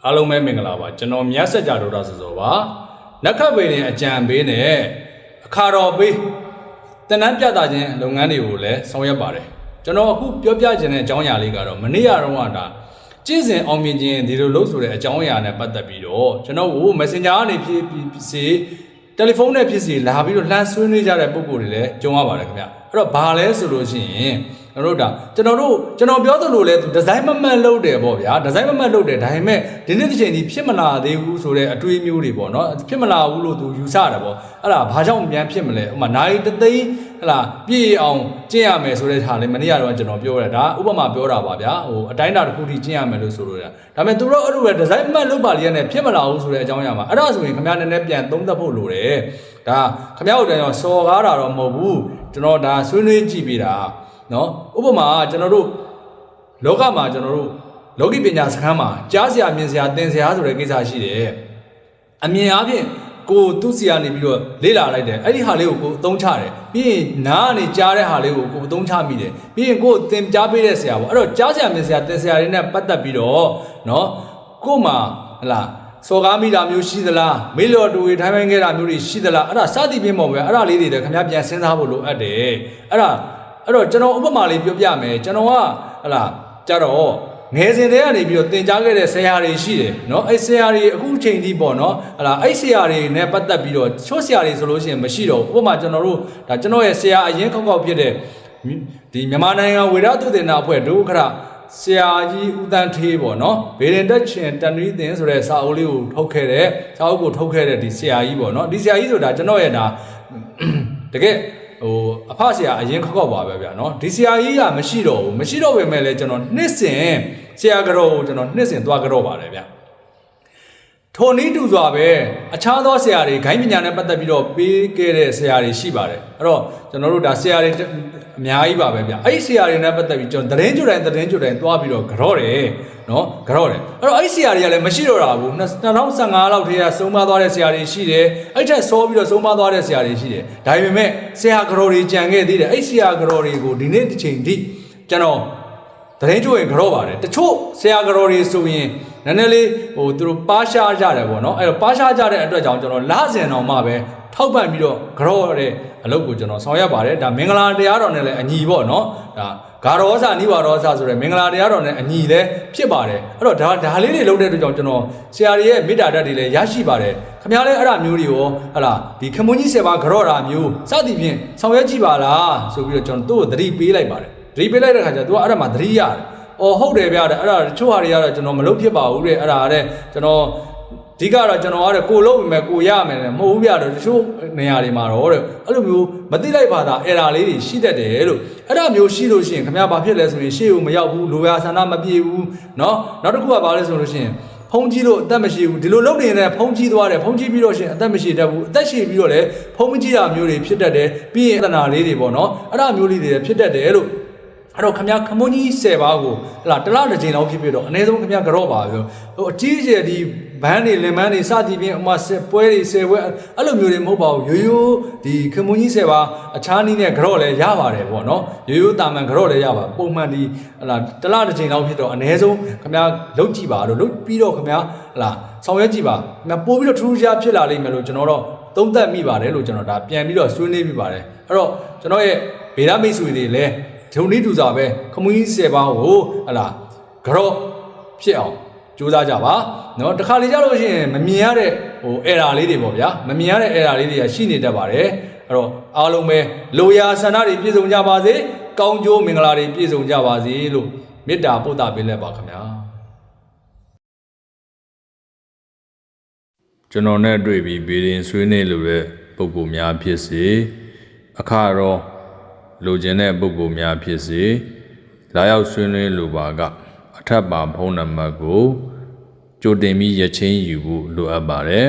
အားလုံးပဲမင်္ဂလာပါကျွန်တော်မြတ်ဆက်ကြဒေါက်တာစောပါနက်ခတ်ပေရင်အကြံပေးနဲ့အခါတော်ပေးတနန်းပြတာခြင်းလုပ်ငန်းတွေကိုလည်းဆောင်ရွက်ပါတယ်ကျွန်တော်အခုပြောပြခြင်းတဲ့အကြောင်းအရာလေးကတော့မနေ့ကတော့ဒါကျင့်စဉ်အောင်မြင်ခြင်းဒီလိုလုပ်ဆိုတဲ့အကြောင်းအရာနဲ့ပတ်သက်ပြီးတော့ကျွန်တော်ကို Messenger ကနေဖြစ်စေတယ်လီဖုန်းနဲ့ဖြစ်စေလာပြီးတော့လှမ်းဆွေးနွေးကြတဲ့ပုံကိုယ်တွေလည်းကြုံရပါတယ်ခင်ဗျအဲ့တော့ဘာလဲဆိုလို့ရှိရင်ကျွန်တော်ပြောသလိုလဲဒီဇိုင်းမမှတ်လုပ်တယ်ပေါ့ဗျာဒီဇိုင်းမမှတ်လုပ်တယ်ဒါပေမဲ့ဒီနေ့တစ်ချိန်ဒီဖြစ်မလာသေးဘူးဆိုတဲ့အတွေးမျိုးတွေပေါ့နော်ဖြစ်မလာဘူးလို့သူယူဆတာပေါ့အဲ့ဒါဘာကြောင့်ပြန်ဖြစ်မလဲဥပမာနိုင်တသိန်းဟလာပြည့်အောင်ကျင့်ရမယ်ဆိုတဲ့ဟာလေးမနေ့ကတော့ကျွန်တော်ပြောရတာဥပမာပြောတာပါဗျာဟိုအတိုင်းတာတစ်ခုထိကျင့်ရမယ်လို့ဆိုလို့ရဒါပေမဲ့သူတို့အဲ့လိုပဲဒီဇိုင်းမှတ်လုပ်ပါလိမ့်နဲ့ဖြစ်မလာဘူးဆိုတဲ့အကြောင်းအရာမှာအဲ့ဒါဆိုရင်ခင်ဗျားနည်းနည်းပြန်သုံးသပ်ဖို့လိုတယ်ဒါခင်ဗျားတို့တည်းတော့စော်ကားတာတော့မဟုတ်ဘူးကျွန်တော်ဒါဆွေးနွေးကြည့်ပြီးတာနော်ဥပမာကျွန်တော်တို့လောကမှာကျွန်တော်တို့လောကီပညာစခန်းမှာကြားစရာမြင်စရာသင်စရာဆိုတဲ့ကိစ္စရှိတယ်အမြင်အားဖြင့်ကိုသူ့စီကနေပြီးတော့လေ့လာလိုက်တယ်အဲ့ဒီဟာလေးကိုအသုံးချတယ်ပြီးရင်နားကနေကြားတဲ့ဟာလေးကိုအသုံးချမိတယ်ပြီးရင်ကိုသင်ကြားပေးတဲ့ဆရာပေါ့အဲ့တော့ကြားစရာမြင်စရာသင်စရာတွေနဲ့ပတ်သက်ပြီးတော့နော်ကို့မှာဟလာစော်ကားမိတာမျိုးရှိသလားမေးလျော်တူထိုင်းပိုင်းခဲ့တာမျိုးတွေရှိသလားအဲ့ဒါစသည်ဖြင့်ပေါ့ပဲအဲ့ဒါလေးတွေလည်းခင်ဗျားပြန်စဉ်းစားဖို့လိုအပ်တယ်အဲ့တော့ကျွန်တော်ဥပမာလေးပြောပြမယ်ကျွန်တော်ကဟလာကြတော့ငယ်စဉ်တည်းကနေပြီးတော့သင်ကြားခဲ့တဲ့ဆရာတွေရှိတယ်เนาะအဲ့ဆရာတွေအခုချိန်ထိပေါ့เนาะဟလာအဲ့ဆရာတွေနဲ့ပတ်သက်ပြီးတော့ချွတ်ဆရာတွေဆိုလို့ရှိရင်မရှိတော့ဘူးဥပမာကျွန်တော်တို့ဒါကျွန်တော်ရဲ့ဆရာအရင်ခောက်ဖြစ်တဲ့ဒီမြန်မာနိုင်ငံဝေဒသုတေသနအဖွဲ့ဒုက္ခရဆရာကြီးဦးတန်းထေးပေါ့เนาะဘေရင်တက်ချင်တန်ရီသင်ဆိုတဲ့စာအုပ်လေးကိုထုတ်ခဲ့တဲ့စာအုပ်ကိုထုတ်ခဲ့တဲ့ဒီဆရာကြီးပေါ့เนาะဒီဆရာကြီးဆိုတာကျွန်တော်ရဲ့ဒါတကယ်ဟိုအဖဆရာအရင်ခောက်ပါပဲဗျာနော်ဒီဆရာကြီးကမရှိတော့ပေမဲ့လည်းကျွန်တော်နှစ်စဉ်ဆရာကြောကိုကျွန်တော်နှစ်စဉ်သွားကြောပါတယ်ဗျာထိုနည်းတူစွာပဲအခြားသောဆရာတွေဂိုင်းပညာနဲ့ပတ်သက်ပြီးတော့ပေးခဲ့တဲ့ဆရာတွေရှိပါတယ်အဲ့တော့ကျွန်တော်တို့ဒါဆရာတွေအများကြီးပါပဲဗျာအဲ့ဒီဆရာတွေနဲ့ပတ်သက်ပြီးကျွန်တော်သတင်းကြိုတိုင်းသွားပြီးတော့ကြောတယ်နော်ကြောတယ်အဲ့တော့အဲ့ဒီဆရာတွေကလည်းမရှိတော့တာဘူး2015လောက်ထဲကဆုံးမသွားတဲ့ဆရာတွေရှိတယ်အဲ့ထက်စောပြီးတော့ဆုံးမသွားတဲ့ဆရာတွေရှိတယ်ဒါပေမဲ့ဆရာကြောတွေကြံခဲ့သေးတယ်အဲ့ဆရာကြောတွေကိုဒီနေ့တစ်ချိန်ထိကျွန်တော်သတင်းကြိုရင်ကြောပါတယ်တချို့ဆရာကြောတွေဆိုရင်နည်းနည်းလေးဟိုသူတို့ပါရှားကြတယ်ပေါ့နော်အဲ့တော့ပါရှားကြတဲ့အတွက်ကြောင့်ကျွန်တော်လစဉ်အောင်မှပဲထောက်ပံ့ပြီးတော့ကြောတဲ့အလုပ်ကိုကျွန်တော်ဆောင်ရွက်ပါတယ်ဒါမင်္ဂလာတရားတော်နဲ့လည်းအညီပေါ့နော်ဒါဂါရောစာနိဝါရောစာဆိုတဲ့မင်္ဂလာတရားတော်နဲ့အညီလည်းဖြစ်ပါတယ်အဲ့တော့ဒါလေးတွေလုပ်တဲ့အတွက်ကြောင့်ကျွန်တော်ဆရာတွေရဲ့မေတ္တာဓာတ်တွေလည်းရရှိပါတယ်ခင်ဗျားလည်းအဲ့ဒါမျိုးတွေရောဟလာဒီခမွန်းကြီး7ပါးကြောတာမျိုးစသည်ဖြင့်ဆောင်ရွက်ကြည့်ပါလားဆိုပြီးတော့ကျွန်တော်သူ့ကိုသတိပေးလိုက်ပါတယ်သတိပေးလိုက်တဲ့ခါကျတော့သူကအဲ့ဒါမှသတိရတယ်အော်ဟုတ်တယ်ဗျာတဲ့အဲ့ဒါတချို့ဟာတွေကတော့ကျွန်တော်မလုပ်ဖြစ်ပါဘူးတဲ့အဲ့ဒါတဲ့ကျွန်တော်အဓိကတော့ကျွန်တော်ကကိုလုံးမယ်ကိုရမယ်မဟုတ်ဘူးဗျာတော့တချို့နေရာတွေမှာတော့တဲ့အဲ့လိုမျိုးမသိလိုက်ပါတာအဲ့ဒါလေးတွေရှိတတ်တယ်လို့အဲ့ဒါမျိုးရှိလို့ရှိရင်ခင်ဗျားဘာဖြစ်လဲဆိုရင်ရှေ့ကိုမရောက်ဘူးလိုရာဆန္ဒမပြေဘူးเนาะနောက်တစ်ခုကဘာလဲဆိုလို့ရှိရင်ဖုံးကြီးလို့အသက်မရှိဘူးဒီလိုလုပ်နေတဲ့ဖုံးကြီးသွားတယ်ဖုံးကြီးပြီးတော့ရှင်အသက်မရှိတတ်ဘူးအသက်ရှိပြီးတော့လည်းဖုံးကြီးတာမျိုးတွေဖြစ်တတ်တယ်ပြီးရင်အသနာလေးတွေပေါ့เนาะအဲ့ဒါမျိုးလေးတွေဖြစ်တတ်တယ်လို့အဲ့တော့ခင်ဗျားခမွန်းကြီး10ပါးကိုဟလာတစ်လတစ်ချိန်လောက်ဖြစ်တော့အနည်းဆုံးခင်ဗျားကြော့ပါပြောဟိုအကြီးကျယ်ဒီဘန်းတွေလင်မန်းတွေစသည်ဖြင့်အမပွဲတွေ10ပွဲအဲ့လိုမျိုးတွေမဟုတ်ပါဘူးရိုးဒီခမွန်းကြီး10ပါးအခြားနည်းနဲ့ကြော့လည်းရပါတယ်ပေါ့နော်ရိုးတာမန်ကြော့လည်းရပါပုံမှန်ဒီဟလာတစ်လတစ်ချိန်လောက်ဖြစ်တော့အနည်းဆုံးခင်ဗျားလုပ်ကြည့်ပါတော့လုပ်ပြီးတော့ခင်ဗျားဟလာဆောင်ရွက်ကြည့်ပါခင်ဗျားပို့ပြီးတော့ထူးခြားဖြစ်လာလိမ့်မယ်လို့ကျွန်တော်တော့သုံးသပ်မိပါတယ်လို့ကျွန်တော်ဒါပြန်ပြီးတော့ဆွေးနွေးမိပါတယ်အဲ့တော့ကျွန်တော်ရဲ့ဗေဒမိတ်ဆွေတွေလည်းဒုံနည်းတူစာပဲခမွန်းကြီး10ပါးကိုဟလာကြော့ဖြစ်အောင်ကြိုးစားကြပါเนาะတခါလေကြလို့ရှိရင်မမြင်ရတဲ့ဟို error လေးတွေပေါ့ဗျာမမြင်ရတဲ့ error လေးတွေကရှိနေတတ်ပါတယ်အဲ့တော့အားလုံးပဲလိုရာဆန္ဒတွေပြည့်စုံကြပါစေကောင်းကျိုးမင်္ဂလာတွေပြည့်စုံကြပါစေလို့မေတ္တာပို့တာပေးလက်ပါခင်ဗျာကျွန်တော်နဲ့တွေ့ပြီးဗီဒီယိုဆွေးနွေးလို့တဲ့ပုံပုံများဖြစ်စေအခါတော့လိုချင်တဲ့ပုံပုံများဖြစ်စေလာရောက်ဆွေးနွေးလိုပါကအထက်ပါဖုန်းနံပါတ်ကိုကြိုတင်ပြီးရချင်းယူဖို့လိုအပ်ပါတယ်